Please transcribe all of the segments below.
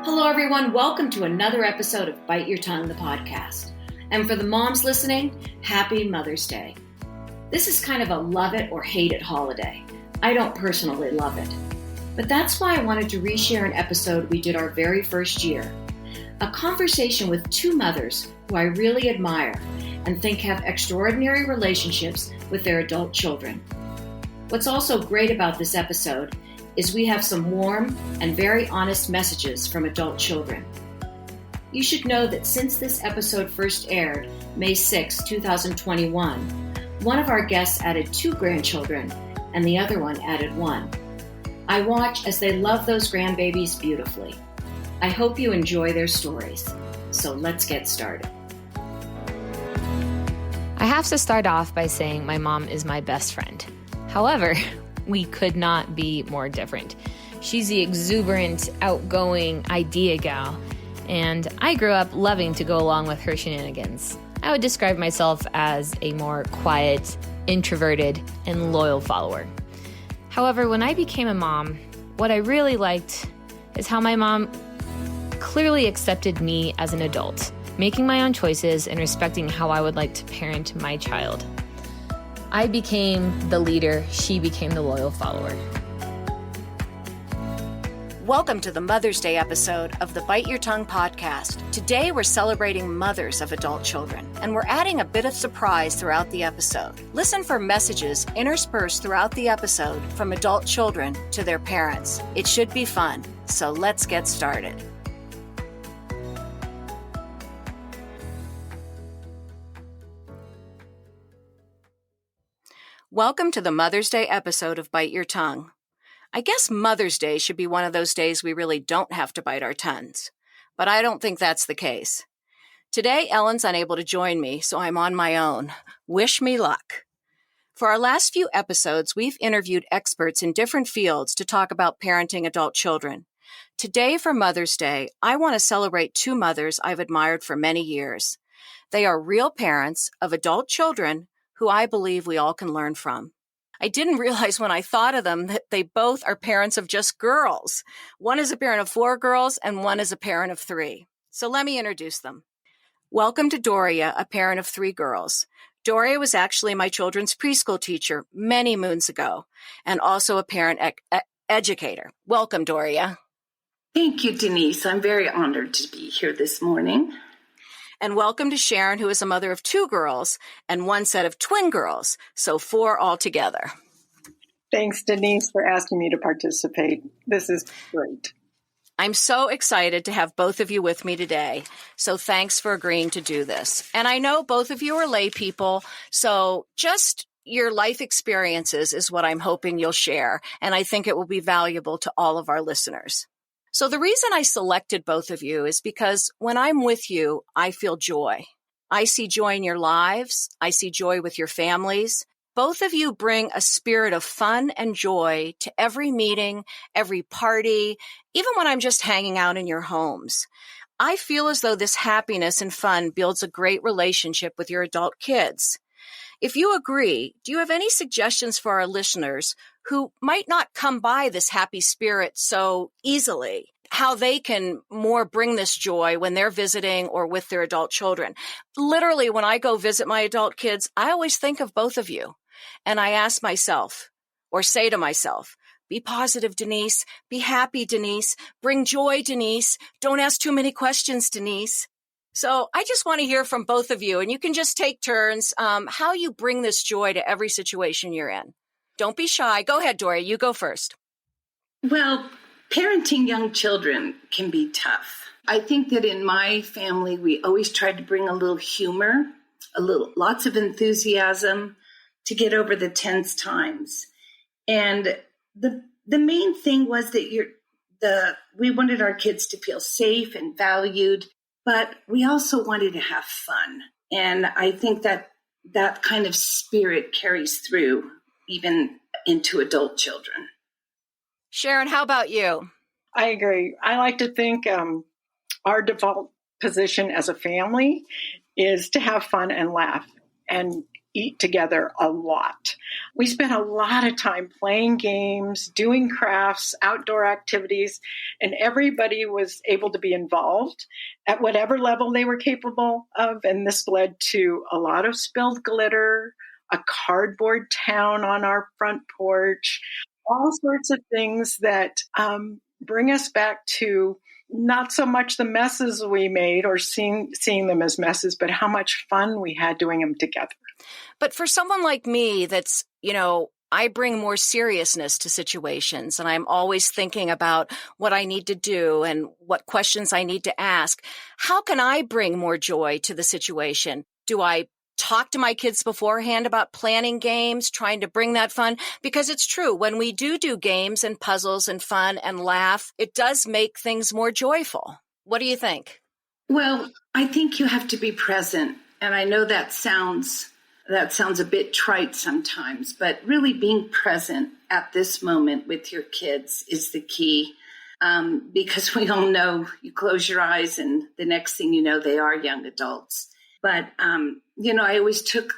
Hello, everyone. Welcome to another episode of Bite Your Tongue, the podcast. And for the moms listening, happy Mother's Day. This is kind of a love it or hate it holiday. I don't personally love it. But that's why I wanted to reshare an episode we did our very first year. A conversation with two mothers who I really admire and think have extraordinary relationships with their adult children. What's also great about this episode is we have some warm and very honest messages from adult children. You should know that since this episode first aired, May 6, 2021, one of our guests added 2 grandchildren and the other one added 1. I watch as they love those grandbabies beautifully. I hope you enjoy their stories. So let's get started. I have to start off by saying my mom is my best friend. However, we could not be more different. She's the exuberant, outgoing idea gal, and I grew up loving to go along with her shenanigans. I would describe myself as a more quiet, introverted, and loyal follower. However, when I became a mom, what I really liked is how my mom clearly accepted me as an adult, making my own choices and respecting how I would like to parent my child. I became the leader, she became the loyal follower. Welcome to the Mother's Day episode of the Bite Your Tongue podcast. Today we're celebrating mothers of adult children, and we're adding a bit of surprise throughout the episode. Listen for messages interspersed throughout the episode from adult children to their parents. It should be fun, so let's get started. Welcome to the Mother's Day episode of Bite Your Tongue. I guess Mother's Day should be one of those days we really don't have to bite our tongues, but I don't think that's the case. Today, Ellen's unable to join me, so I'm on my own. Wish me luck. For our last few episodes, we've interviewed experts in different fields to talk about parenting adult children. Today, for Mother's Day, I want to celebrate 2 mothers I've admired for many years. They are real parents of adult children who I believe we all can learn from. I didn't realize when I thought of them that they both are parents of just girls. One is a parent of 4 girls and one is a parent of 3. So let me introduce them. Welcome to Doria, a parent of 3 girls. Doria was actually my children's preschool teacher many moons ago and also a parent educator. Welcome, Doria. Thank you, Denise. I'm very honored to be here this morning. And welcome to Sharon, who is a mother of 2 girls and 1 set of twin girls, so 4 altogether. Thanks, Denise, for asking me to participate. This is great. I'm so excited to have both of you with me today, so thanks for agreeing to do this. And I know both of you are lay people, so just your life experiences is what I'm hoping you'll share, and I think it will be valuable to all of our listeners. So the reason I selected both of you is because when I'm with you, I feel joy. I see joy in your lives. I see joy with your families. Both of you bring a spirit of fun and joy to every meeting, every party, even when I'm just hanging out in your homes. I feel as though this happiness and fun builds a great relationship with your adult kids. If you agree, do you have any suggestions for our listeners who might not come by this happy spirit so easily, how they can more bring this joy when they're visiting or with their adult children? Literally, when I go visit my adult kids, I always think of both of you. And I ask myself, or say to myself, be positive, Denise. Be happy, Denise. Bring joy, Denise. Don't ask too many questions, Denise. So I just want to hear from both of you, and you can just take turns, how you bring this joy to every situation you're in. Don't be shy. Go ahead, Doria. You go first. Well, parenting young children can be tough. I think that in my family, we always tried to bring a little humor, lots of enthusiasm to get over the tense times. And the main thing was that we wanted our kids to feel safe and valued, but we also wanted to have fun. And I think that kind of spirit carries through even into adult children. Sharon, how about you? I agree. I like to think our default position as a family is to have fun and laugh. And eat together a lot. We spent a lot of time playing games, doing crafts, outdoor activities, and everybody was able to be involved at whatever level they were capable of. And this led to a lot of spilled glitter, a cardboard town on our front porch, all sorts of things that bring us back to not so much the messes we made or seeing them as messes, but how much fun we had doing them together. But for someone like me that's, I bring more seriousness to situations, and I'm always thinking about what I need to do and what questions I need to ask. How can I bring more joy to the situation? Do I talk to my kids beforehand about planning games, trying to bring that fun? Because it's true, when we do games and puzzles and fun and laugh, it does make things more joyful. What do you think? Well, I think you have to be present. And I know that sounds a bit trite sometimes, but really being present at this moment with your kids is the key. Because we all know you close your eyes and the next thing you know, they are young adults. But, I always took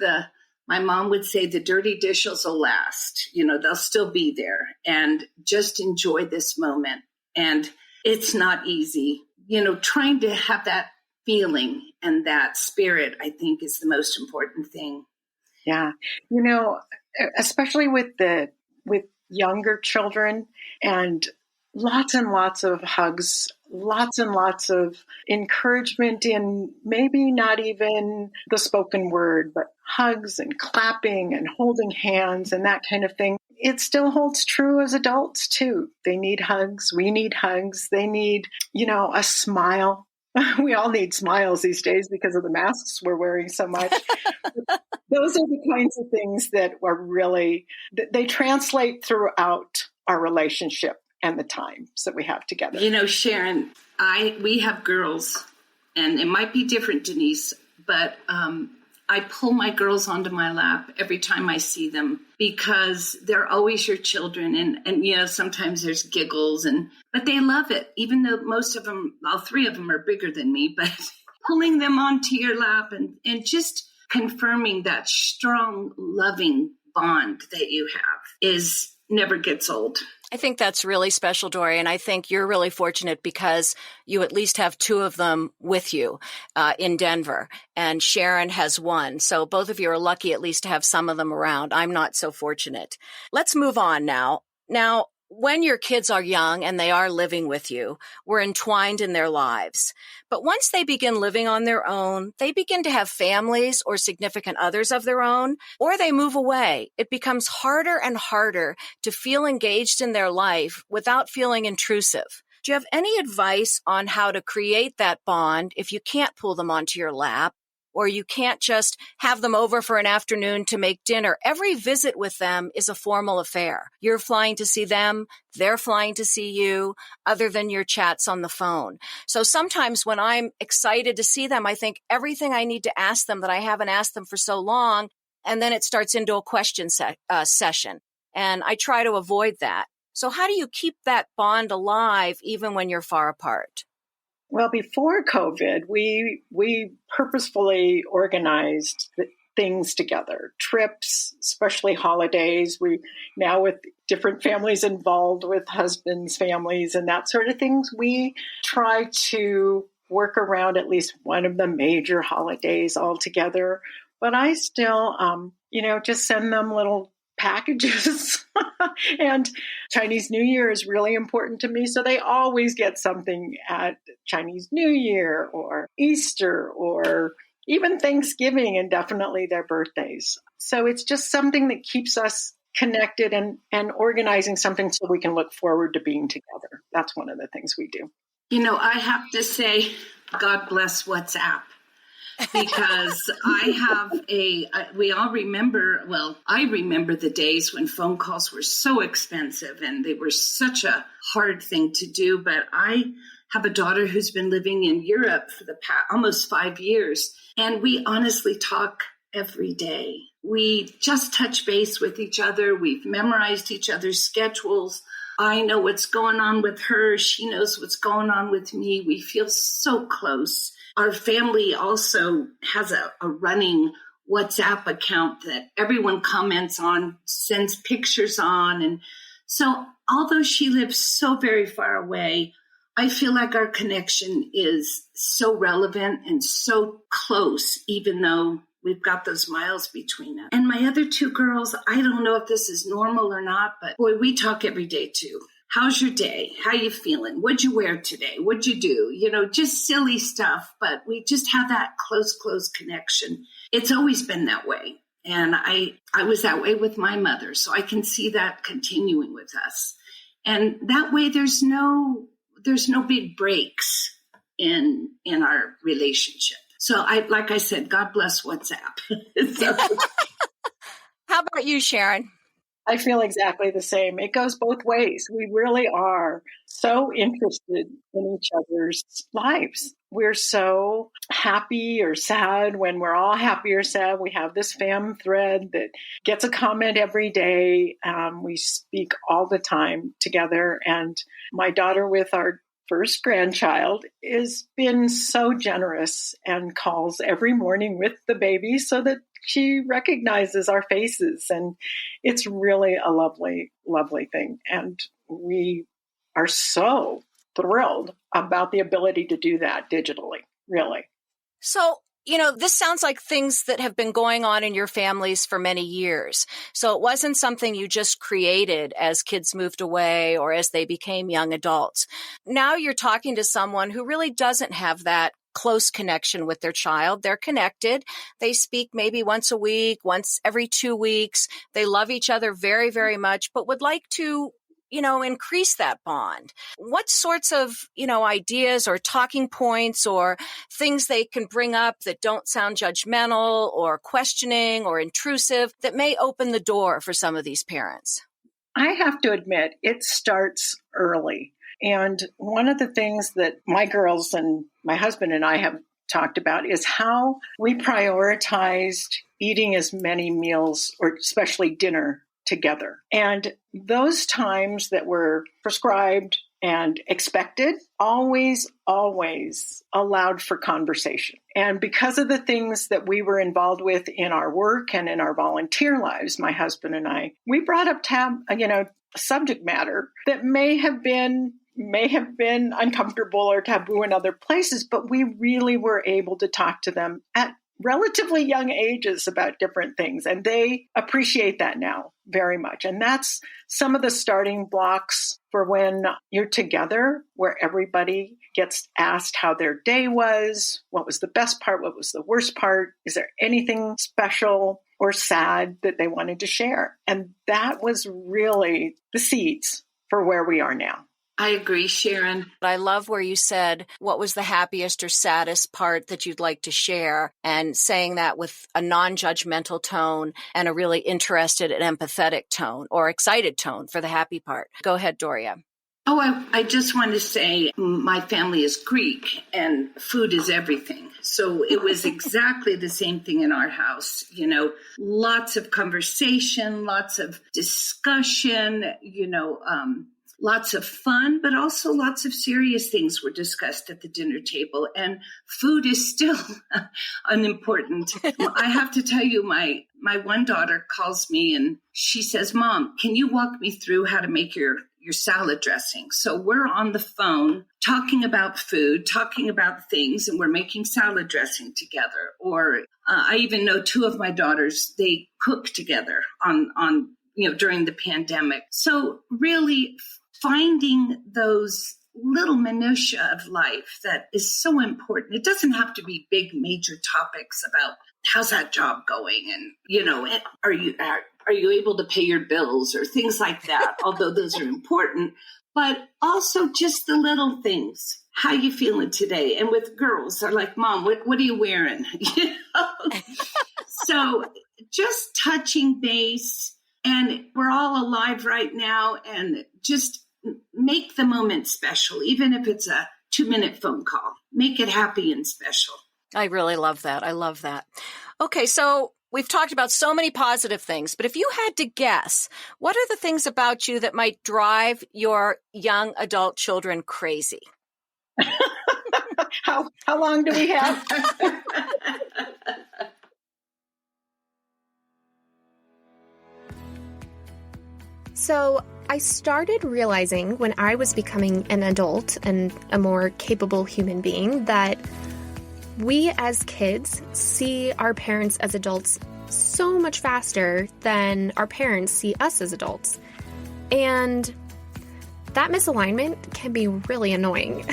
my mom would say the dirty dishes will last, they'll still be there, and just enjoy this moment. And it's not easy, trying to have that feeling and that spirit, I think, is the most important thing. Yeah. Especially with younger children, and lots of hugs, lots and lots of encouragement in maybe not even the spoken word, but hugs and clapping and holding hands and that kind of thing. It still holds true as adults too. They need hugs. We need hugs. They need, a smile. We all need smiles these days because of the masks we're wearing so much. Those are the kinds of things that are really, they translate throughout our relationship and the times that we have together. Sharon, we have girls, and it might be different, Denise, but I pull my girls onto my lap every time I see them because they're always your children. And sometimes there's giggles, but they love it, even though most of them, all three of them are bigger than me, but pulling them onto your lap and just confirming that strong, loving bond that you have never gets old. I think that's really special, Dory, and I think you're really fortunate because you at least have two of them with you in Denver, and Sharon has one. So both of you are lucky at least to have some of them around. I'm not so fortunate. Let's move on now. Now, when your kids are young and they are living with you, we're entwined in their lives. But once they begin living on their own, they begin to have families or significant others of their own, or they move away. It becomes harder and harder to feel engaged in their life without feeling intrusive. Do you have any advice on how to create that bond if you can't pull them onto your lap? Or you can't just have them over for an afternoon to make dinner. Every visit with them is a formal affair. You're flying to see them, they're flying to see you, other than your chats on the phone. So sometimes when I'm excited to see them, I think everything I need to ask them that I haven't asked them for so long, and then it starts into a question session. And I try to avoid that. So how do you keep that bond alive even when you're far apart? Well, before COVID, we purposefully organized things together, trips, especially holidays. We now, with different families involved with husbands' families and that sort of things, we try to work around at least one of the major holidays all together. But I still, just send them little packages. And Chinese New Year is really important to me. So they always get something at Chinese New Year or Easter or even Thanksgiving, and definitely their birthdays. So it's just something that keeps us connected and organizing something so we can look forward to being together. That's one of the things we do. I have to say, God bless WhatsApp. Because I remember the days when phone calls were so expensive and they were such a hard thing to do. But I have a daughter who's been living in Europe for the past almost 5 years, and we honestly talk every day. We just touch base with each other. We've memorized each other's schedules. I know what's going on with her. She knows what's going on with me. We feel so close. Our family also has a running WhatsApp account that everyone comments on, sends pictures on. And so although she lives so very far away, I feel like our connection is so relevant and so close, even though we've got those miles between us. And my other two girls, I don't know if this is normal or not, but boy, we talk every day too. How's your day? How you feeling? What'd you wear today? What'd you do? Just silly stuff, but we just have that close connection. It's always been that way. And I was that way with my mother, so I can see that continuing with us. And that way there's no big breaks in our relationship. So like I said, God bless WhatsApp. So. How about you, Sharon? I feel exactly the same. It goes both ways. We really are so interested in each other's lives. We're so happy or sad when we're all happy or sad. We have this fam thread that gets a comment every day. We speak all the time together. And my daughter with our first grandchild has been so generous and calls every morning with the baby so that she recognizes our faces. And it's really a lovely, lovely thing. And we are so thrilled about the ability to do that digitally, really. So, this sounds like things that have been going on in your families for many years. So it wasn't something you just created as kids moved away or as they became young adults. Now you're talking to someone who really doesn't have that close connection with their child. They're connected. They speak maybe once a week, once every 2 weeks. They love each other very, very much, but would like to increase that bond. What sorts of, ideas or talking points or things they can bring up that don't sound judgmental or questioning or intrusive that may open the door for some of these parents? I have to admit, it starts early. And one of the things that my girls and my husband and I have talked about is how we prioritized eating as many meals, or especially dinner, together. And those times that were prescribed and expected always allowed for conversation. And because of the things that we were involved with in our work and in our volunteer lives, my husband and I, we brought up subject matter that may have been uncomfortable or taboo in other places, but we really were able to talk to them at relatively young ages about different things. And they appreciate that now very much. And that's some of the starting blocks for when you're together, where everybody gets asked how their day was, what was the best part, what was the worst part, is there anything special or sad that they wanted to share. And that was really the seeds for where we are now. I agree, Sharon. I love where you said, what was the happiest or saddest part that you'd like to share? And saying that with a non-judgmental tone and a really interested and empathetic tone or excited tone for the happy part. Go ahead, Doria. Oh, I just want to say my family is Greek and food is everything. So it was exactly the same thing in our house. Lots of conversation, lots of discussion, lots of fun, but also lots of serious things were discussed at the dinner table. And food is still unimportant. I have to tell you, my one daughter calls me and she says, "Mom, can you walk me through how to make your salad dressing?" So we're on the phone talking about food, talking about things, and we're making salad dressing together. Or I even know two of my daughters, they cook together on during the pandemic. So really finding those little minutiae of life that is so important. It doesn't have to be big major topics about how's that job going and are you able to pay your bills or things like that, although those are important, but also just the little things. How you feeling today? And with girls, they're like, "Mom, what are you wearing?" So just touching base, and we're all alive right now, and just make the moment special, even if it's a 2-minute phone call. Make it happy and special. I really love that. I love that. Okay, so we've talked about so many positive things, but if you had to guess, what are the things about you that might drive your young adult children crazy? How long do we have? So I started realizing when I was becoming an adult and a more capable human being that we as kids see our parents as adults so much faster than our parents see us as adults. And that misalignment can be really annoying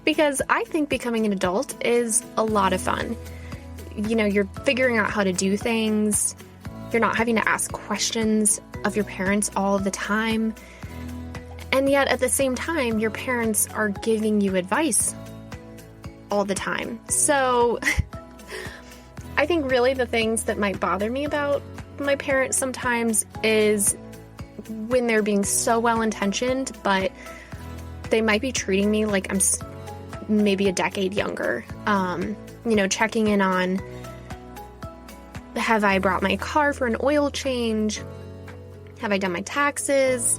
because I think becoming an adult is a lot of fun. You know, you're figuring out how to do things. You're not having to ask questions of your parents all of the time. And yet at the same time, your parents are giving you advice all the time. So I think really the things that might bother me about my parents sometimes is when they're being so well-intentioned, but they might be treating me like I'm maybe a decade younger. You know, checking in on, have I brought my car for an oil change? Have I done my taxes?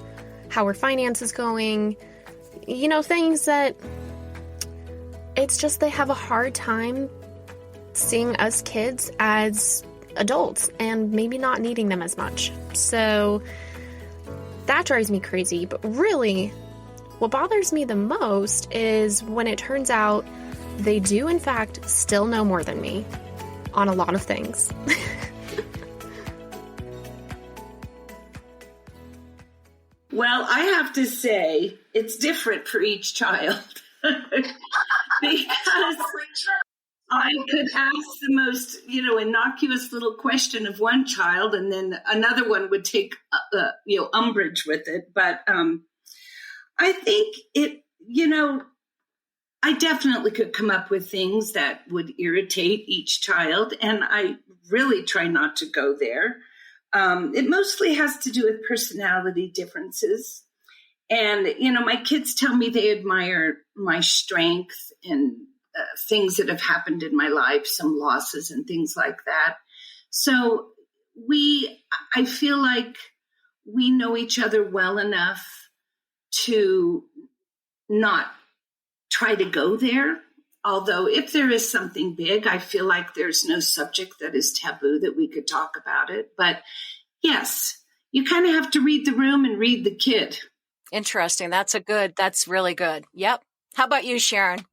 How are finances going? You know, things that it's just they have a hard time seeing us kids as adults and maybe not needing them as much. So that drives me crazy. But really, what bothers me the most is when it turns out they do, in fact, still know more than me on a lot of things. Well, I have to say it's different for each child because I could ask the most, innocuous little question of one child, and then another one would take, umbrage with it. But I think I definitely could come up with things that would irritate each child, and I really try not to go there. It mostly has to do with personality differences. And, my kids tell me they admire my strength and things that have happened in my life, some losses and things like that. So I feel like we know each other well enough to not try to go there. Although if there is something big, I feel like there's no subject that is taboo that we could talk about it. But yes, you kind of have to read the room and read the kid. Interesting. That's really good. Yep. How about you, Sharon?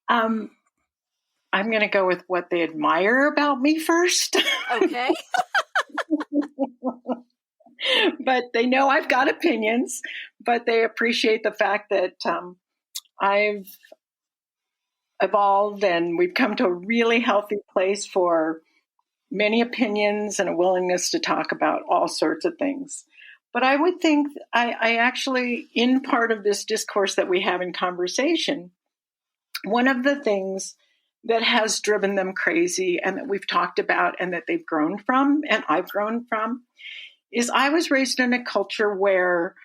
I'm going to go with what they admire about me first. Okay. But they know I've got opinions, but they appreciate the fact that I've evolved and we've come to a really healthy place for many opinions and a willingness to talk about all sorts of things. But I would think I actually, in part of this discourse that we have in conversation, one of the things that has driven them crazy and that we've talked about and that they've grown from, and I've grown from, is I was raised in a culture where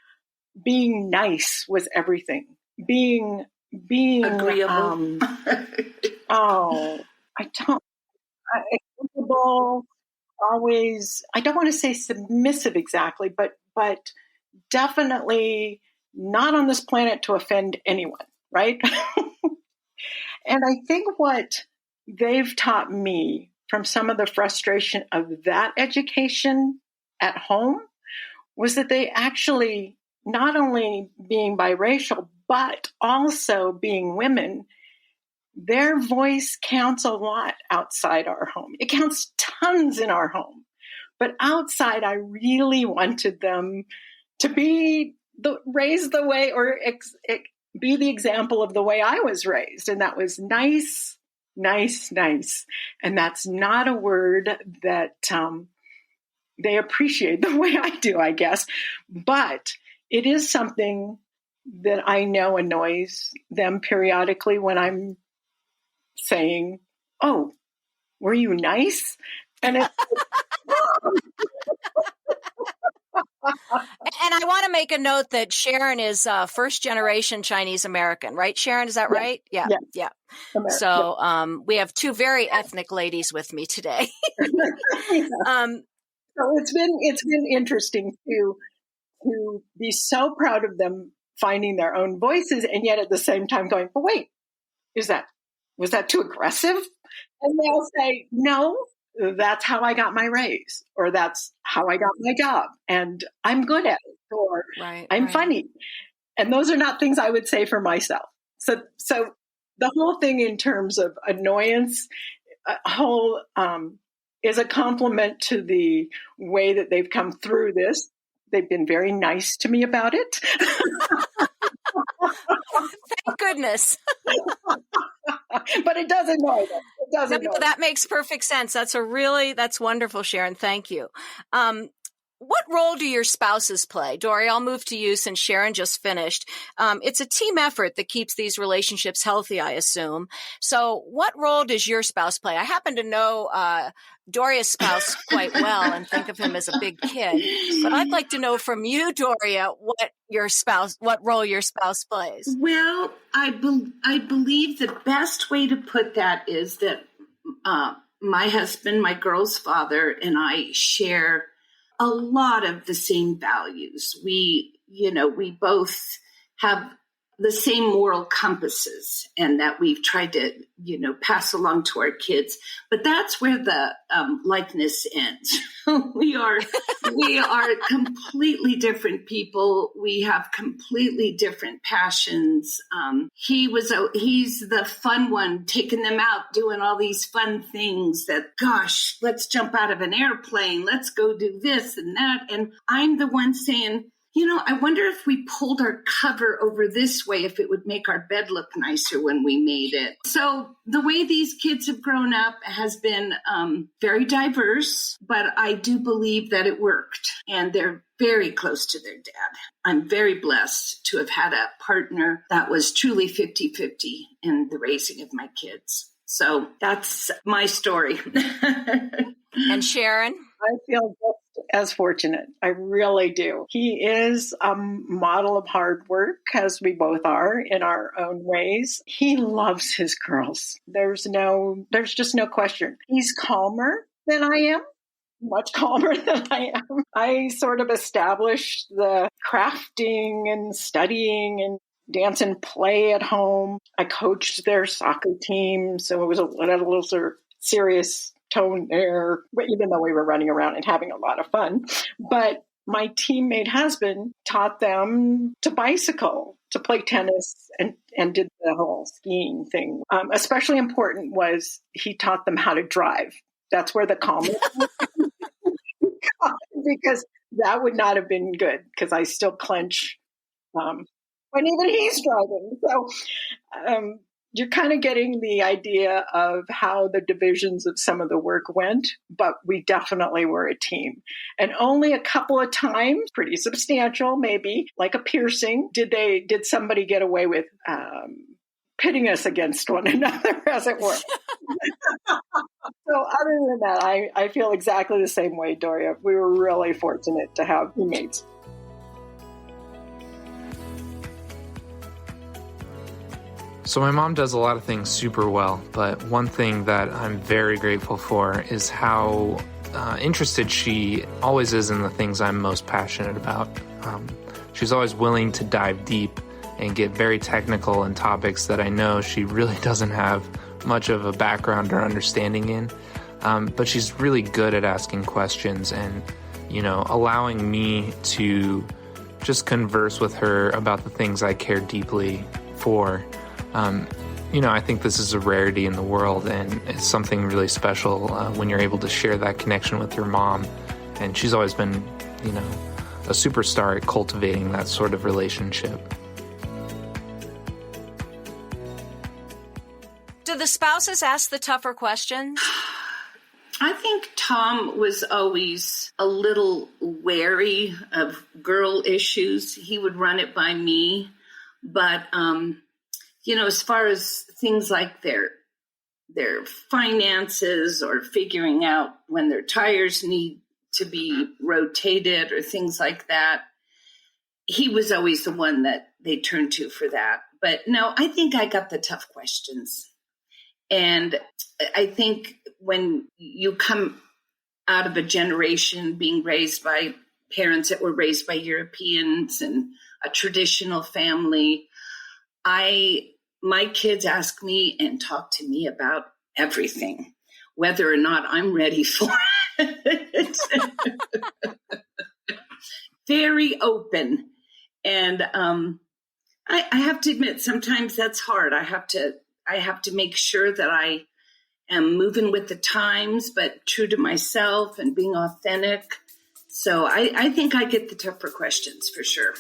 being nice was everything. Being agreeable. Acceptable, always, I don't want to say submissive exactly, but definitely not on this planet to offend anyone, right? And I think what they've taught me from some of the frustration of that education at home was that they actually, not only being biracial, but also being women, their voice counts a lot outside our home. It counts tons in our home. But outside, I really wanted them to be raised the way or be the example of the way I was raised. And that was nice, nice, nice. And that's not a word that they appreciate the way I do, I guess. But it is something that I know annoys them periodically when I'm saying, "Oh, were you nice?" And And I want to make a note that Sharon is first generation Chinese American, right? Sharon, is that right? Yeah. American. So we have two very ethnic ladies with me today. So it's been interesting to be so proud of them finding their own voices, and yet at the same time going, "But wait, was that too aggressive?" And they'll say, "No, that's how I got my raise, or that's how I got my job, and I'm good at it, or I'm funny. And those are not things I would say for myself. So the whole thing in terms of annoyance, is a compliment to the way that they've come through this. They've been very nice to me about it. Thank goodness. But it does annoy them. It does annoy them. That makes perfect sense. That's wonderful, Sharon. Thank you. What role do your spouses play? Dory, I'll move to you since Sharon just finished. It's a team effort that keeps these relationships healthy, I assume. So what role does your spouse play? I happen to know Doria's spouse quite well and think of him as a big kid. But I'd like to know from you, Doria, what role your spouse plays. Well, I believe the best way to put that is that my husband, my girl's father, and I share a lot of the same values. We both have the same moral compasses, and that we've tried to, pass along to our kids. But that's where the likeness ends. We are completely different people. We have completely different passions. He's the fun one, taking them out, doing all these fun things that, gosh, let's jump out of an airplane. Let's go do this and that. And I'm the one saying, I wonder if we pulled our cover over this way, if it would make our bed look nicer when we made it. So the way these kids have grown up has been very diverse, but I do believe that it worked, and they're very close to their dad. I'm very blessed to have had a partner that was truly 50-50 in the raising of my kids. So that's my story. And Sharon? I feel just as fortunate. I really do. He is a model of hard work, as we both are in our own ways. He loves his girls. There's just no question. He's calmer than I am. Much calmer than I am. I sort of established the crafting and studying and dance and play at home. I coached their soccer team, so it was a little sort of serious tone there, even though we were running around and having a lot of fun. But my teammate husband taught them to bicycle, to play tennis, and did the whole skiing thing. Especially important was he taught them how to drive. That's where the calmness because that would not have been good, because I still clench when even he's driving. So you're kind of getting the idea of how the divisions of some of the work went, but we definitely were a team. And only a couple of times, pretty substantial, maybe, like a piercing, did somebody get away with pitting us against one another, as it were. So other than that, I feel exactly the same way, Doria. We were really fortunate to have teammates. So my mom does a lot of things super well, but one thing that I'm very grateful for is how interested she always is in the things I'm most passionate about. She's always willing to dive deep and get very technical in topics that I know she really doesn't have much of a background or understanding in. But she's really good at asking questions and, allowing me to just converse with her about the things I care deeply for. I think this is a rarity in the world, and it's something really special when you're able to share that connection with your mom. And she's always been, a superstar at cultivating that sort of relationship. Do the spouses ask the tougher questions? I think Tom was always a little wary of girl issues. He would run it by me. But, as far as things like their finances or figuring out when their tires need to be rotated or things like that, he was always the one that they turned to for that. But no, I think I got the tough questions. And I think when you come out of a generation being raised by parents that were raised by Europeans and a traditional family, my kids ask me and talk to me about everything. whether or not I'm ready for it. Very open. And I have to admit, sometimes that's hard. I have to make sure that I am moving with the times, but true to myself and being authentic. So I think I get the tougher questions for sure.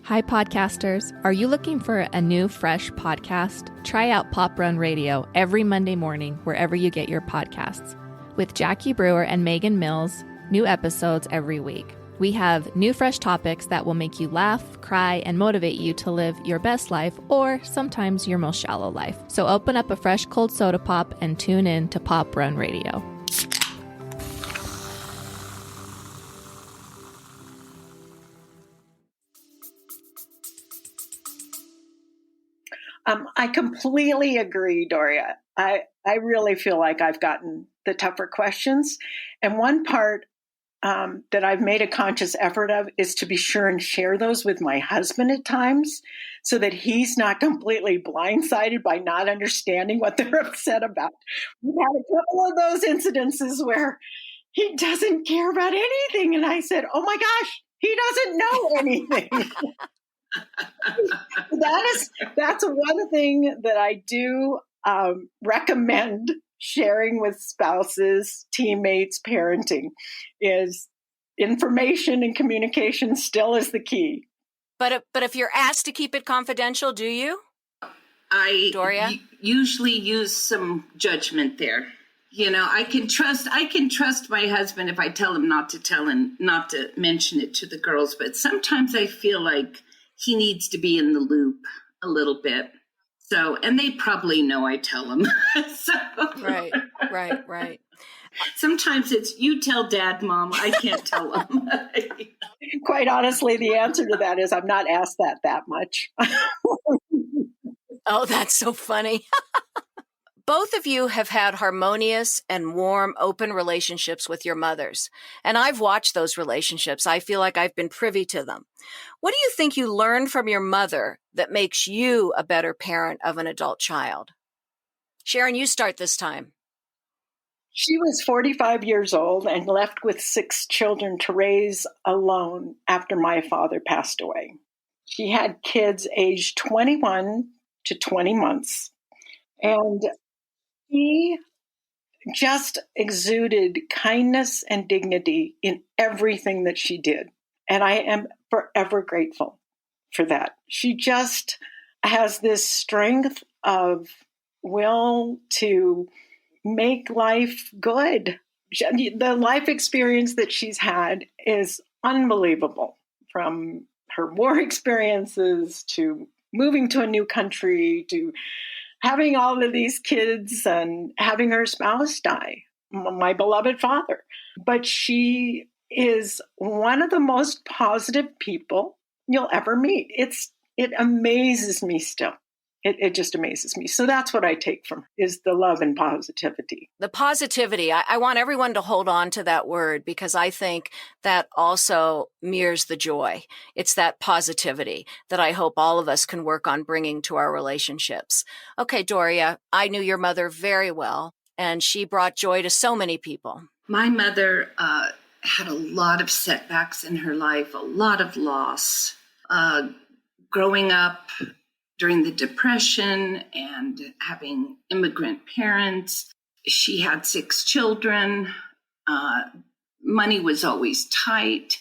Hi, podcasters. Are you looking for a new, fresh podcast? Try out Pop Run Radio every Monday morning, wherever you get your podcasts. With Jackie Brewer and Megan Mills, new episodes every week. We have new, fresh topics that will make you laugh, cry, and motivate you to live your best life, or sometimes your most shallow life. So open up a fresh cold soda pop and tune in to Pop Run Radio. I completely agree, Doria. I really feel like I've gotten the tougher questions. And one part that I've made a conscious effort of is to be sure and share those with my husband at times so that he's not completely blindsided by not understanding what they're upset about. We've had a couple of those incidences where he doesn't care about anything. And I said, oh my gosh, he doesn't know anything. That's one thing that I do recommend sharing with spouses, teammates, parenting, is information and communication still is the key. But if you're asked to keep it confidential, do you? Doria? Usually use some judgment there. You know, I can trust my husband if I tell him not to mention it to the girls, but sometimes I feel like he needs to be in the loop a little bit. So, and they probably know I tell them. So. Right. Sometimes it's, you tell Dad, Mom, I can't tell them. Quite honestly, the answer to that is I'm not asked that much. Oh, that's so funny. Both of you have had harmonious and warm, open relationships with your mothers. And I've watched those relationships. I feel like I've been privy to them. What do you think you learned from your mother that makes you a better parent of an adult child? Sharon, you start this time. She was 45 years old and left with 6 children to raise alone after my father passed away. She had kids aged 21 to 20 months. And he just exuded kindness and dignity in everything that she did. And I am forever grateful for that. She just has this strength of will to make life good. The life experience that she's had is unbelievable, from her war experiences to moving to a new country to having all of these kids and having her spouse die, my beloved father. But she is one of the most positive people you'll ever meet. It amazes me still. It just amazes me. So that's what I take from her, is the love and positivity. The positivity. I want everyone to hold on to that word, because I think that also mirrors the joy. It's that positivity that I hope all of us can work on bringing to our relationships. Okay, Doria, I knew your mother very well, and she brought joy to so many people. My mother had a lot of setbacks in her life, a lot of loss. Growing up during the Depression and having immigrant parents, she had 6 children. Money was always tight.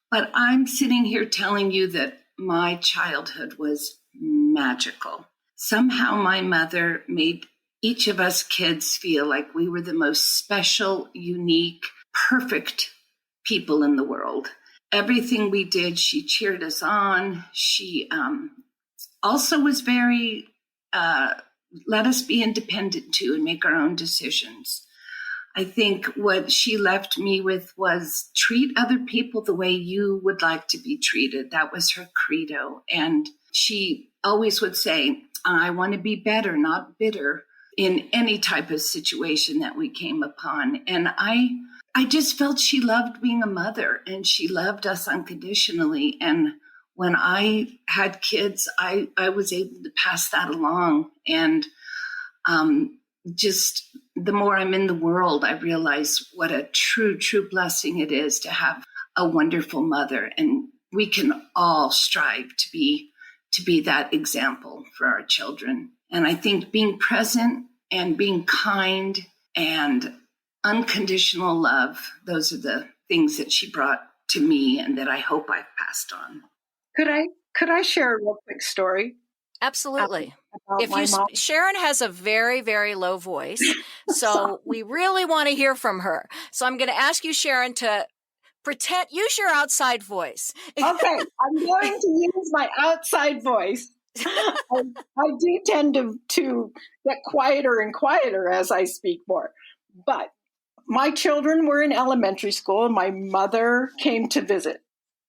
But I'm sitting here telling you that my childhood was magical. Somehow my mother made each of us kids feel like we were the most special, unique, perfect people in the world. Everything we did, she cheered us on. She also was very, let us be independent too and make our own decisions. I think what she left me with was treat other people the way you would like to be treated. That was her credo. And she always would say, I want to be better, not bitter, in any type of situation that we came upon. And I just felt she loved being a mother, and she loved us unconditionally. And when I had kids, I was able to pass that along. And just the more I'm in the world, I realize what a true blessing it is to have a wonderful mother. And we can all strive to be that example for our children. And I think being present and being kind and unconditional love, those are the things that she brought to me and that I hope I've passed on. Could I share a real quick story? Absolutely. About If my you, mom? Sharon has a very, very low voice, so we really want to hear from her. So I'm going to ask you, Sharon, to use your outside voice. Okay, I'm going to use my outside voice. I do tend to get quieter and quieter as I speak more. But my children were in elementary school and my mother came to visit.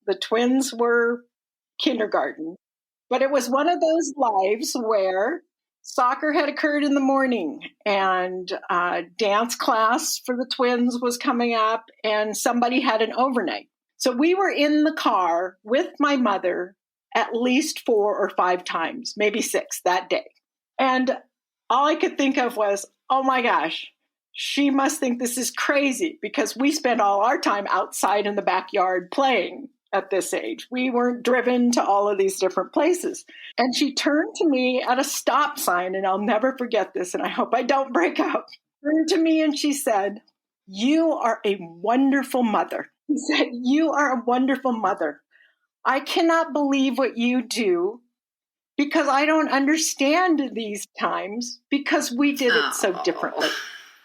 The twins were kindergarten. But it was one of those lives where soccer had occurred in the morning and dance class for the twins was coming up and somebody had an overnight. So we were in the car with my mother at least 4 or 5 times, maybe 6 that day. And all I could think of was, oh my gosh, she must think this is crazy because we spent all our time outside in the backyard playing at this age. We weren't driven to all of these different places. And she turned to me at a stop sign, and I'll never forget this, and I hope I don't break up. Turned to me and she said, "You are a wonderful mother." She said, "You are a wonderful mother. I cannot believe what you do because I don't understand these times because we did it so differently.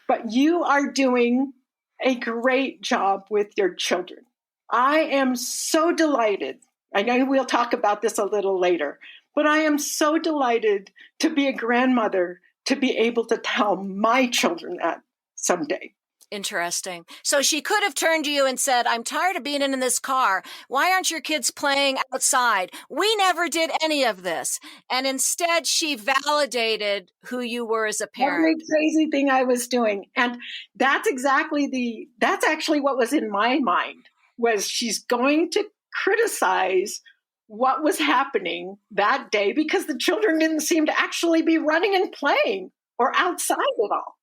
But you are doing a great job with your children. I am so delighted. I know we'll talk about this a little later, but I am so delighted to be a grandmother, to be able to tell my children that someday." Interesting. So she could have turned to you and said, "I'm tired of being in this car. Why aren't your kids playing outside? We never did any of this." And instead, she validated who you were as a parent. Every crazy thing I was doing. And that's actually what was in my mind, was she's going to criticize what was happening that day because the children didn't seem to actually be running and playing or outside at all.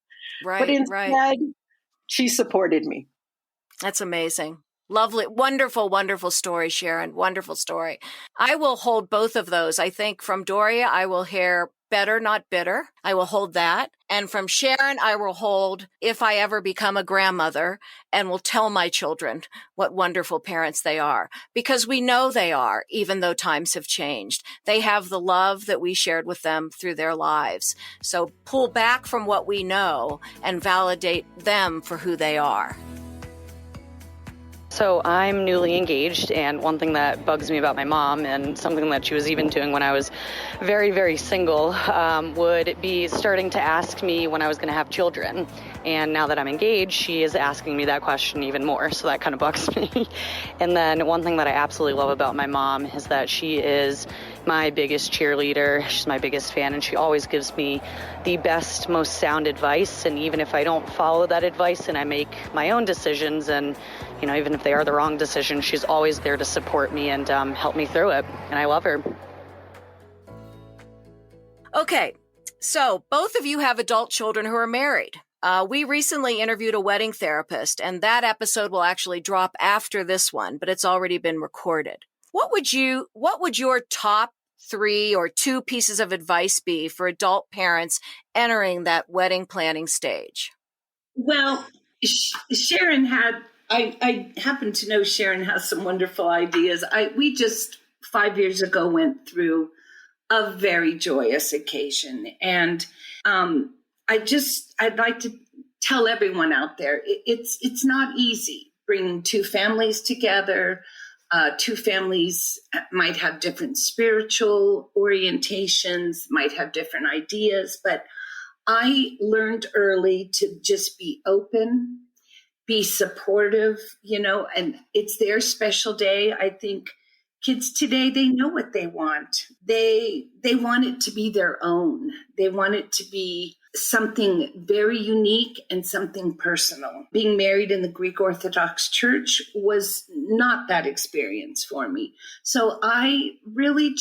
Right, but instead, right. She supported me. That's amazing. Lovely, wonderful, wonderful story, Sharon. Wonderful story. I will hold both of those. I think from Doria, I will hear better, not bitter. I will hold that. And from Sharon, I will hold if I ever become a grandmother and will tell my children what wonderful parents they are, because we know they are, even though times have changed. They have the love that we shared with them through their lives. So pull back from what we know and validate them for who they are. So I'm newly engaged, and one thing that bugs me about my mom, and something that she was even doing when I was very, very single, would be starting to ask me when I was going to have children. And now that I'm engaged, she is asking me that question even more, so that kind of bugs me. And then one thing that I absolutely love about my mom is that she is my biggest cheerleader. She's my biggest fan, and she always gives me the best, most sound advice. And even if I don't follow that advice and I make my own decisions, and even if they are the wrong decisions, she's always there to support me and help me through it. And I love her. Okay, so both of you have adult children who are married. We recently interviewed a wedding therapist, and that episode will actually drop after this one, but it's already been recorded. What would your top 3 or 2 pieces of advice be for adult parents entering that wedding planning stage? Well, Sharon I happen to know Sharon has some wonderful ideas. We just 5 years ago went through a very joyous occasion. And I'd like to tell everyone out there, it's not easy bringing 2 families together. 2 families might have different spiritual orientations, might have different ideas, but I learned early to just be open, be supportive, and it's their special day. I think kids today, they know what they want. They want it to be their own. They want it to be something very unique and something personal. Being married in the Greek Orthodox Church was not that experience for me. So I really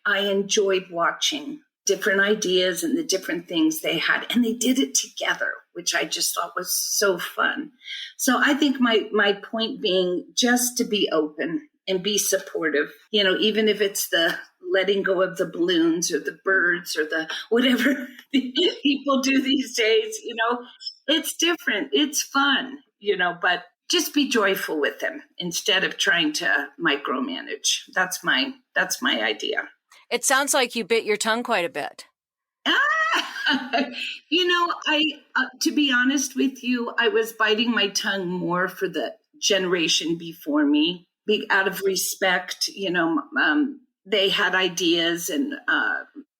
I enjoyed watching different ideas and the different things they had, and they did it together, which I just thought was so fun. So I think my point being just to be open and be supportive, even if it's the letting go of the balloons or the birds or the whatever people do these days, it's different. It's fun, but just be joyful with them instead of trying to micromanage. That's my idea. It sounds like you bit your tongue quite a bit. To be honest with you, I was biting my tongue more for the generation before me, out of respect. They had ideas and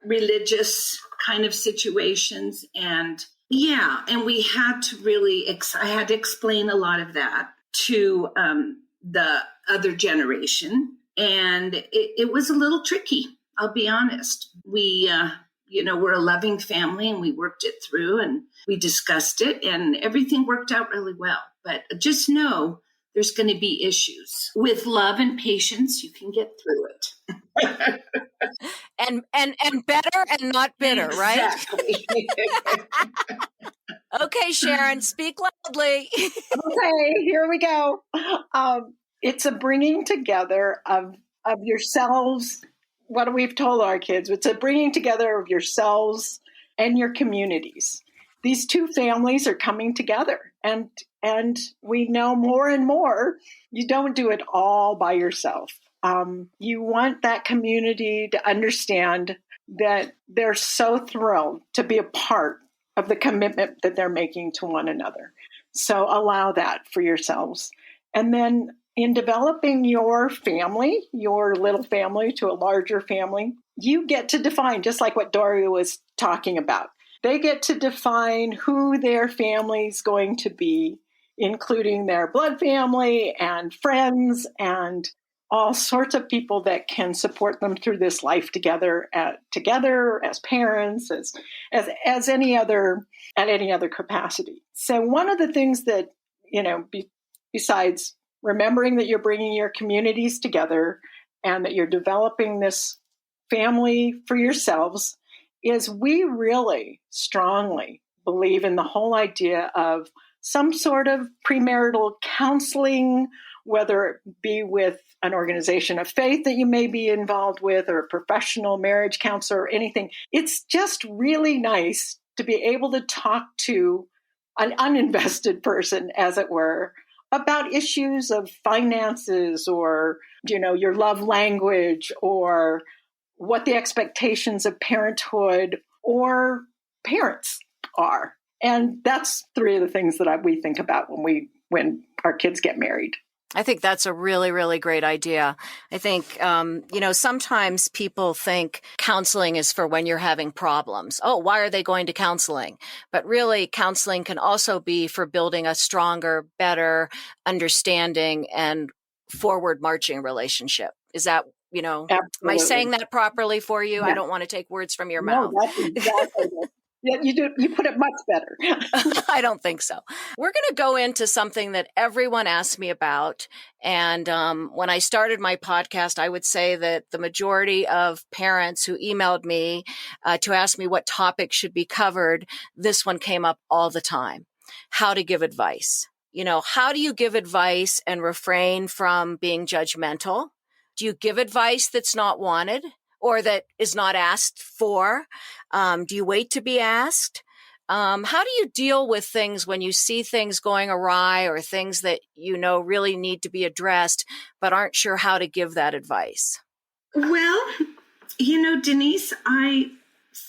religious kind of situations. And we had to I had to explain a lot of that to the other generation. And it was a little tricky. I'll be honest. We, we're a loving family, and we worked it through, and we discussed it, and everything worked out really well. But just know there's going to be issues. With love and patience, you can get through it. and better and not bitter, right? Exactly. Okay, Sharon, speak loudly. Okay, here we go. It's a bringing together of yourselves. What we've told our kids, it's a bringing together of yourselves and your communities. These two families are coming together, and we know more and more you don't do it all by yourself. You want that community to understand that they're so thrilled to be a part of the commitment that they're making to one another. So allow that for yourselves. And then in developing your family, your little family to a larger family, you get to define, just like what Doria was talking about. They get to define who their family's going to be, including their blood family and friends and all sorts of people that can support them through this life together as parents, as any other, at any other capacity. So one of the things that, besides remembering that you're bringing your communities together and that you're developing this family for yourselves, is we really strongly believe in the whole idea of some sort of premarital counseling, whether it be with an organization of faith that you may be involved with, or a professional marriage counselor, or anything. It's just really nice to be able to talk to an uninvested person, as it were, about issues of finances or, your love language or what the expectations of parenthood or parents are. And that's three of the things that we think about when our kids get married. I think that's a really, really great idea. I think, sometimes people think counseling is for when you're having problems. Oh, why are they going to counseling? But really, counseling can also be for building a stronger, better understanding and forward marching relationship. Is that, Absolutely. Am I saying that properly for you? Yeah. I don't want to take words from your mouth. No, that's exactly it. Yeah, you do. You put it much better. I don't think so. We're going to go into something that everyone asks me about. And when I started my podcast, I would say that the majority of parents who emailed me to ask me what topic should be covered, this one came up all the time. How to give advice. How do you give advice and refrain from being judgmental? Do you give advice that's not wanted or that is not asked for? Do you wait to be asked? How do you deal with things when you see things going awry or things that really need to be addressed, but aren't sure how to give that advice? Well, Denise, I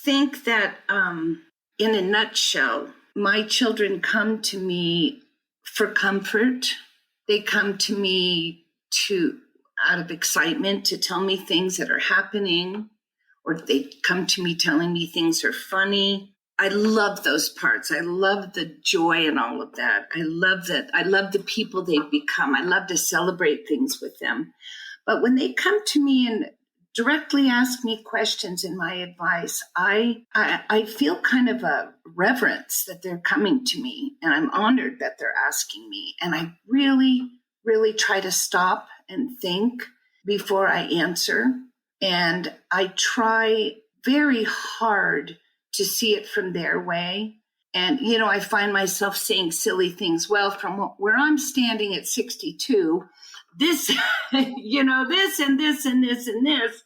think that in a nutshell, my children come to me for comfort. They come to me out of excitement to tell me things that are happening, or they come to me telling me things are funny. I love those parts. I love the joy and all of that. I love that. I love the people they've become. I love to celebrate things with them. But when they come to me and directly ask me questions in my advice, I feel kind of a reverence that they're coming to me, and I'm honored that they're asking me. And I really, really try to stop and think before I answer. And I try very hard to see it from their way. And, I find myself saying silly things. Well, from where I'm standing at 62, this, this and this and this and this.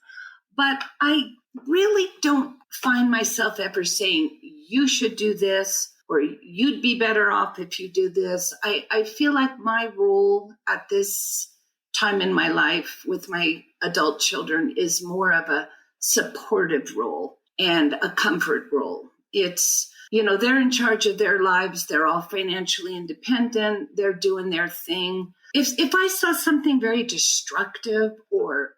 But I really don't find myself ever saying, you should do this, or you'd be better off if you do this. I feel like my role at this time in my life with my adult children is more of a supportive role and a comfort role. It's, they're in charge of their lives. They're all financially independent. They're doing their thing. If I saw something very destructive or,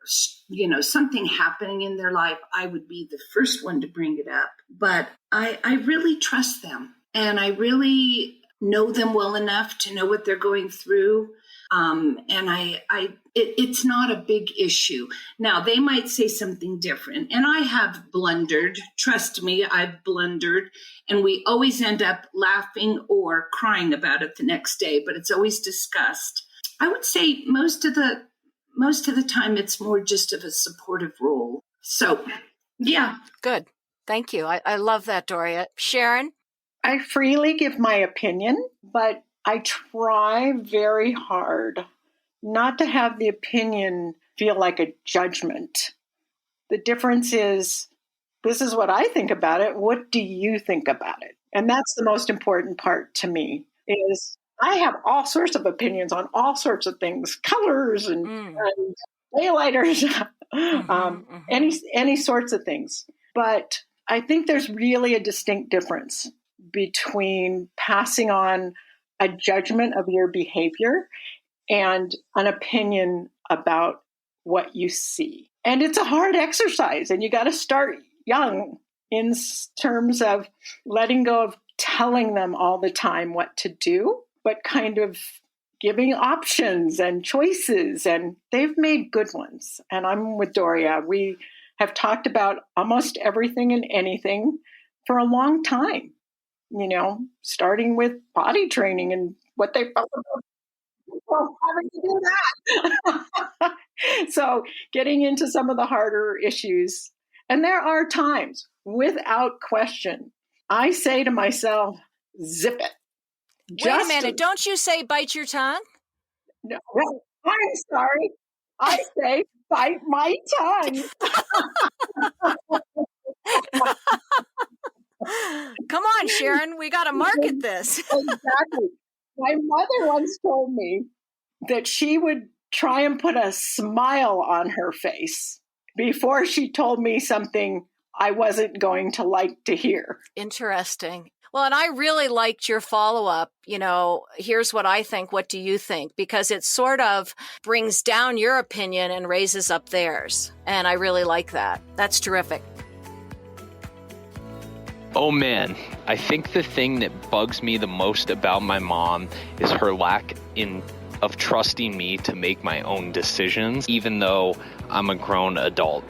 something happening in their life, I would be the first one to bring it up. But I really trust them, and I really know them well enough to know what they're going through. And it's not a big issue. Now, they might say something different, and I have blundered. Trust me, I've blundered, and we always end up laughing or crying about it the next day, but it's always discussed. I would say most of the time it's more just of a supportive role. So, yeah. Good. Thank you. I love that, Doria. Sharon? I freely give my opinion, but I try very hard not to have the opinion feel like a judgment. The difference is, this is what I think about it. What do you think about it? And that's the most important part to me, is I have all sorts of opinions on all sorts of things, colors and daylighters, any sorts of things. But I think there's really a distinct difference between passing on a judgment of your behavior and an opinion about what you see. And it's a hard exercise, and you got to start young in terms of letting go of telling them all the time what to do, but kind of giving options and choices, and they've made good ones. And I'm with Doria. We have talked about almost everything and anything for a long time, starting with potty training and what they felt about having to do that. So getting into some of the harder issues. And there are times, without question, I say to myself, zip it. Wait a minute. Don't you say bite your tongue? No, I'm sorry. I say bite my tongue. Come on, Sharon. We got to market this. Exactly. My mother once told me that she would try and put a smile on her face before she told me something I wasn't going to like to hear. Interesting. Well, and I really liked your follow-up, here's what I think, what do you think? Because it sort of brings down your opinion and raises up theirs. And I really like that. That's terrific. Oh man, I think the thing that bugs me the most about my mom is her lack of trusting me to make my own decisions, even though I'm a grown adult.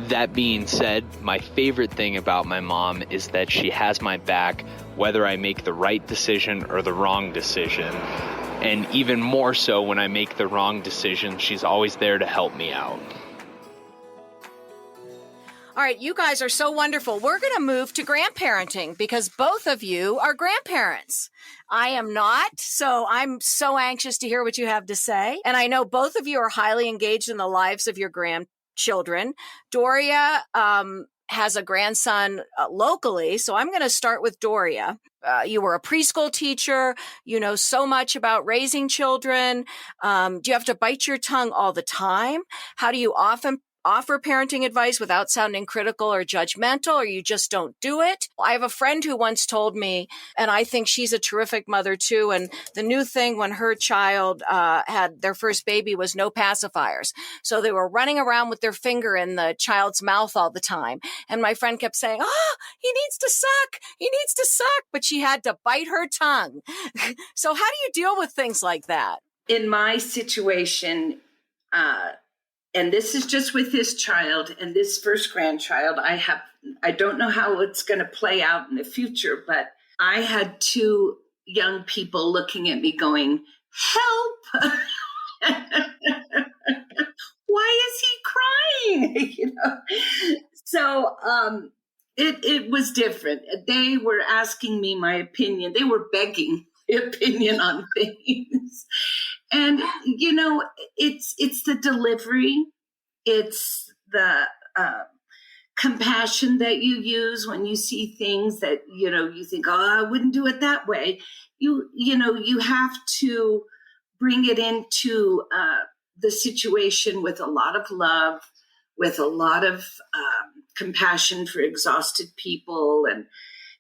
That being said, my favorite thing about my mom is that she has my back, whether I make the right decision or the wrong decision. And even more so when I make the wrong decision, she's always there to help me out. All right, you guys are so wonderful. We're going to move to grandparenting because both of you are grandparents. I am not, so I'm so anxious to hear what you have to say. And I know both of you are highly engaged in the lives of your grandchildren. Doria has a grandson locally, so I'm going to start with Doria. You were a preschool teacher. You know so much about raising children. Do you have to bite your tongue all the time? How do you often offer parenting advice without sounding critical or judgmental, or you just don't do it. I have a friend who once told me, and I think she's a terrific mother too, and the new thing when her child had their first baby was no pacifiers. So they were running around with their finger in the child's mouth all the time. And my friend kept saying, "Oh, he needs to suck. He needs to suck." But she had to bite her tongue. So how do you deal with things like that? In my situation, and this is just with this child and this first grandchild, I don't know how it's going to play out in the future, but I had two young people looking at me going, "Help." Why is he crying? So it was different. They were asking me my opinion. They were begging opinion on things. And, it's the delivery. It's the compassion that you use when you see things that, you think, "Oh, I wouldn't do it that way." You have to bring it into the situation with a lot of love, with a lot of compassion for exhausted people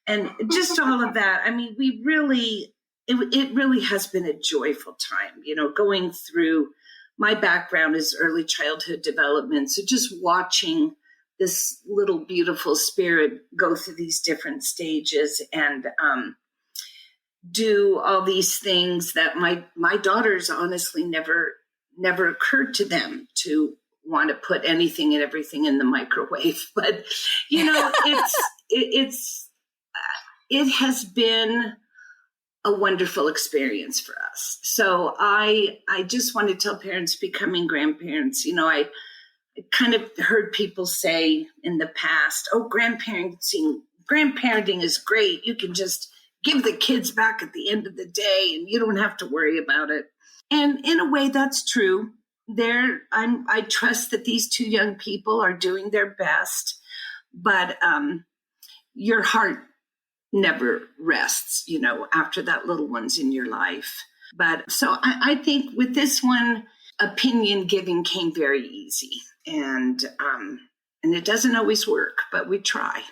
and just all of that. I mean, it really has been a joyful time, going through. My background is early childhood development. So just watching this little beautiful spirit go through these different stages and do all these things that my daughters honestly never occurred to them to want to put anything and everything in the microwave. But, it has been a wonderful experience for us. So I just want to tell parents becoming grandparents, I kind of heard people say in the past, "Oh, grandparenting is great. You can just give the kids back at the end of the day and you don't have to worry about it." And in a way, that's true. I trust that these two young people are doing their best, but your heart never rests, after that little one's in your life. But so I think with this one, opinion giving came very easy, and it doesn't always work, but we try.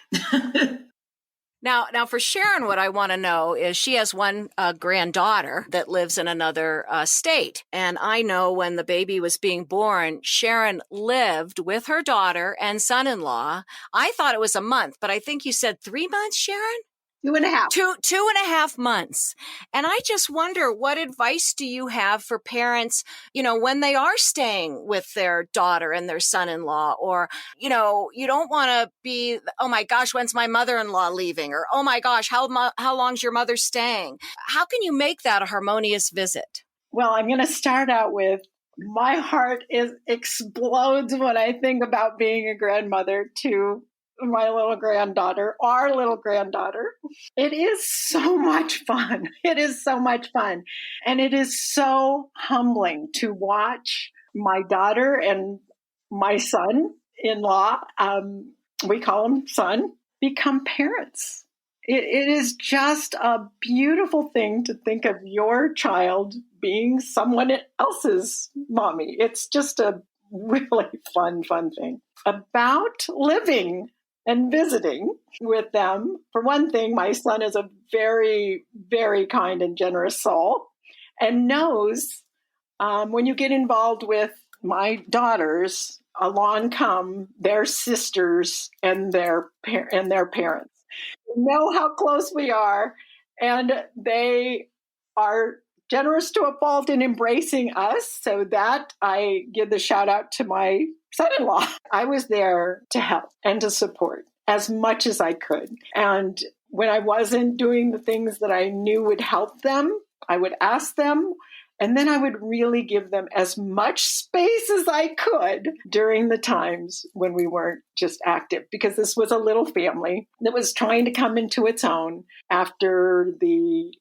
Now for Sharon, what I want to know is she has one granddaughter that lives in another state. And I know when the baby was being born, Sharon lived with her daughter and son-in-law. I thought it was a month, but I think you said 3 months, Sharon? 2.5. 2.5 months. And I just wonder, what advice do you have for parents, when they are staying with their daughter and their son-in-law, or, you don't want to be, "Oh my gosh, when's my mother-in-law leaving?" Or, "Oh my gosh, how long's your mother staying?" How can you make that a harmonious visit? Well, I'm going to start out with, my heart explodes when I think about being a grandmother to my little granddaughter, our little granddaughter. It is so much fun. It is so much fun. And it is so humbling to watch my daughter and my son-in-law, we call him son, become parents. It is just a beautiful thing to think of your child being someone else's mommy. It's just a really fun thing. About living and visiting with them. For one thing, my son is a very, very kind and generous soul and knows when you get involved with my daughters, along come their sisters and their parents. We know how close we are, and they are generous to a fault in embracing us. So that I give the shout out to my son-in-law. I was there to help and to support as much as I could. And when I wasn't doing the things that I knew would help them, I would ask them, and then I would really give them as much space as I could during the times when we weren't just active, because this was a little family that was trying to come into its own after the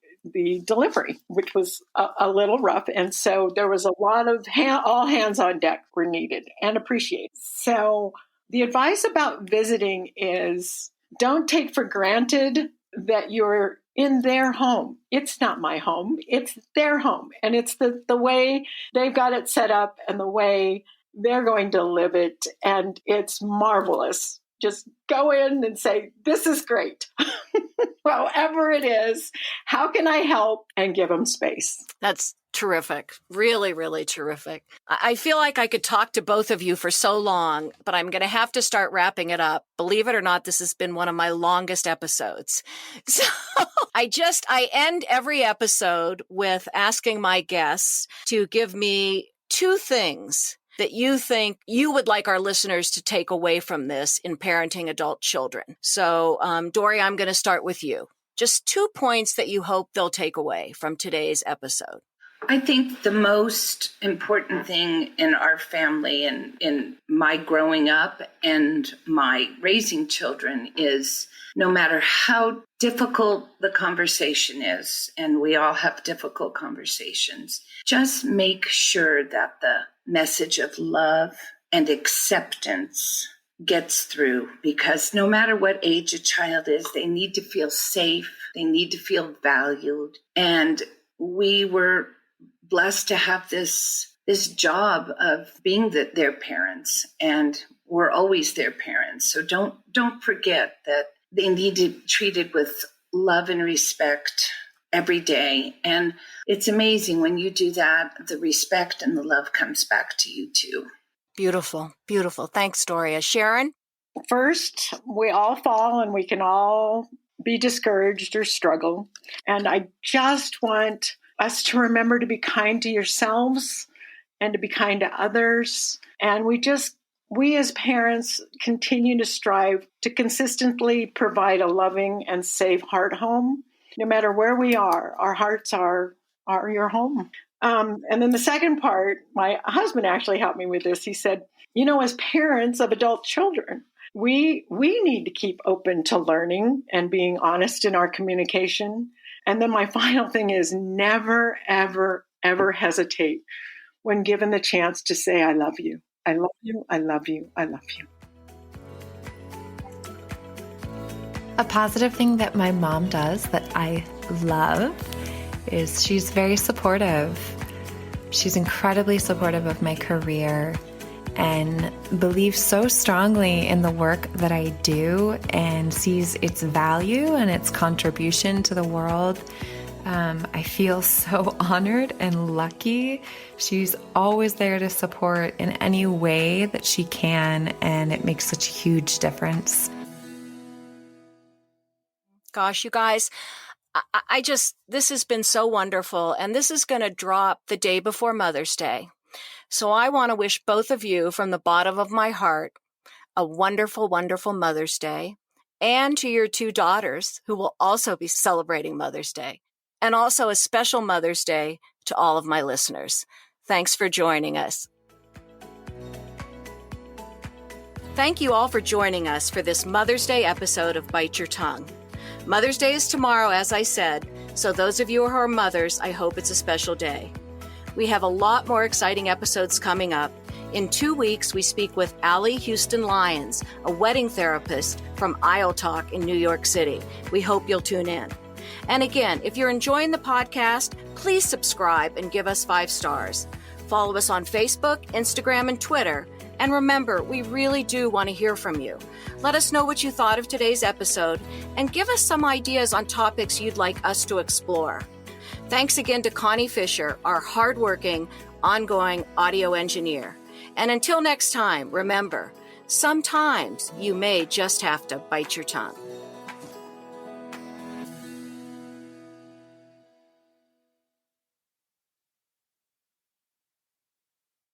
delivery, which was a little rough. And so there was a lot of all hands on deck were needed and appreciated. So the advice about visiting is, don't take for granted that you're in their home. It's not my home. It's their home. And it's the way they've got it set up and the way they're going to live it. And it's marvelous. Just go in and say, this is great. However it is, how can I help? And give them space. That's terrific. Really, really terrific. I feel like I could talk to both of you for so long, but I'm going to have to start wrapping it up. Believe it or not, this has been one of my longest episodes. So I end every episode with asking my guests to give me 2 things that you think you would like our listeners to take away from this in parenting adult children. So, Dory, I'm going to start with you. Just 2 points that you hope they'll take away from today's episode. I think the most important thing in our family and in my growing up and my raising children is no matter how difficult the conversation is, and we all have difficult conversations, just make sure that the message of love and acceptance gets through, because no matter what age a child is, they need to feel safe, they need to feel valued. And we were blessed to have this job of being their parents, and we're always their parents. So don't forget that they need to be treated with love and respect every day. And it's amazing when you do that, the respect and the love comes back to you too. Beautiful, beautiful. Thanks, Doria. Sharon? First, we all fall and we can all be discouraged or struggle. And I just want us to remember to be kind to yourselves and to be kind to others. And we as parents continue to strive to consistently provide a loving and safe heart home. No matter where we are, our hearts are your home. And then the second part, my husband actually helped me with this. He said, as parents of adult children, we need to keep open to learning and being honest in our communication. And then my final thing is never, ever, ever hesitate when given the chance to say, I love you. I love you. I love you. I love you. A positive thing that my mom does that I love is she's very supportive. She's incredibly supportive of my career and believes so strongly in the work that I do and sees its value and its contribution to the world. I feel so honored and lucky. She's always there to support in any way that she can, and it makes such a huge difference. Gosh, you guys, this has been so wonderful, and this is going to drop the day before Mother's Day. So I want to wish both of you from the bottom of my heart a wonderful, wonderful Mother's Day, and to your 2 daughters who will also be celebrating Mother's Day, and also a special Mother's Day to all of my listeners. Thanks for joining us. Thank you all for joining us for this Mother's Day episode of Bite Your Tongue. Mother's Day is tomorrow, as I said, so those of you who are mothers, I hope it's a special day. We have a lot more exciting episodes coming up. In 2 weeks, we speak with Allie Houston Lyons, a wedding therapist from Isle Talk in New York City. We hope you'll tune in. And again, if you're enjoying the podcast, please subscribe and give us 5 stars. Follow us on Facebook, Instagram, and Twitter. And remember, we really do want to hear from you. Let us know what you thought of today's episode and give us some ideas on topics you'd like us to explore. Thanks again to Connie Fisher, our hardworking, ongoing audio engineer. And until next time, remember, sometimes you may just have to bite your tongue.